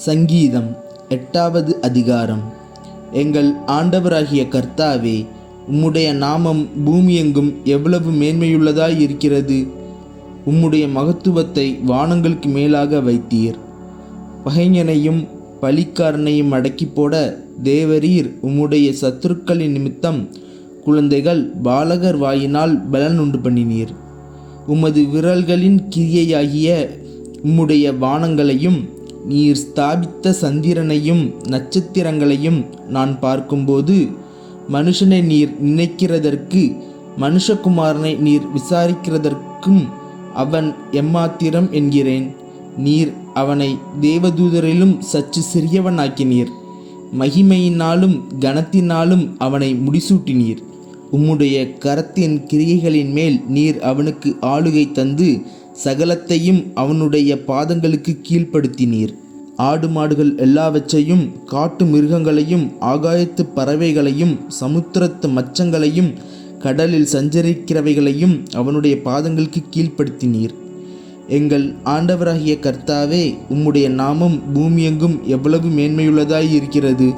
சங்கீதம் 8வது அதிகாரம். எங்கள் ஆண்டவராகிய கர்த்தாவே, உம்முடைய நாமம் பூமியெங்கும் எவ்வளவு மேன்மையுள்ளதாய் இருக்கிறது. உம்முடைய மகத்துவத்தை வானங்களுக்கு மேலாக வைத்தீர். பகைஞனையும் பலிக்காரனையும் அடக்கி போட தேவரீர் உம்முடைய சத்துருக்களின் நிமித்தம் குழந்தைகள் பாலகர் வாயினால் பலன் உண்டு பண்ணினீர். உமது விரல்களின் கிரியையாகிய உம்முடைய வானங்களையும் நீர் ஸ்தாபித்த சந்திரனையும் நட்சத்திரங்களையும் நான் பார்க்கும்போது, மனுஷனை நீர் நினைக்கிறதற்கு மனுஷகுமாரனை நீர் விசாரிக்கிறதற்கும் அவன் எம்மாத்திரம் என்கிறேன். நீர் அவனை தேவதூதரிலும் சற்று சிறியவனாக்கினீர். மகிமையினாலும் கனத்தினாலும் அவனை முடிசூட்டினீர். உம்முடைய கரத்தின் கிரியைகளின் மேல் நீர் அவனுக்கு ஆளுகை தந்து சகலத்தையும் அவனுடைய பாதங்களுக்கு கீழ்ப்படுத்தினீர். ஆடு மாடுகள் எல்லாவற்றையும், காட்டு மிருகங்களையும், ஆகாயத்து பறவைகளையும், சமுத்திரத்து மச்சங்களையும், கடலில் சஞ்சரிக்கிறவைகளையும் அவனுடைய பாதங்களுக்கு கீழ்ப்படுத்தினீர். எங்கள் ஆண்டவராகிய கர்த்தாவே, உம்முடைய நாமம் பூமியெங்கும் எவ்வளவு மேன்மையுள்ளதாய் இருக்கிறது.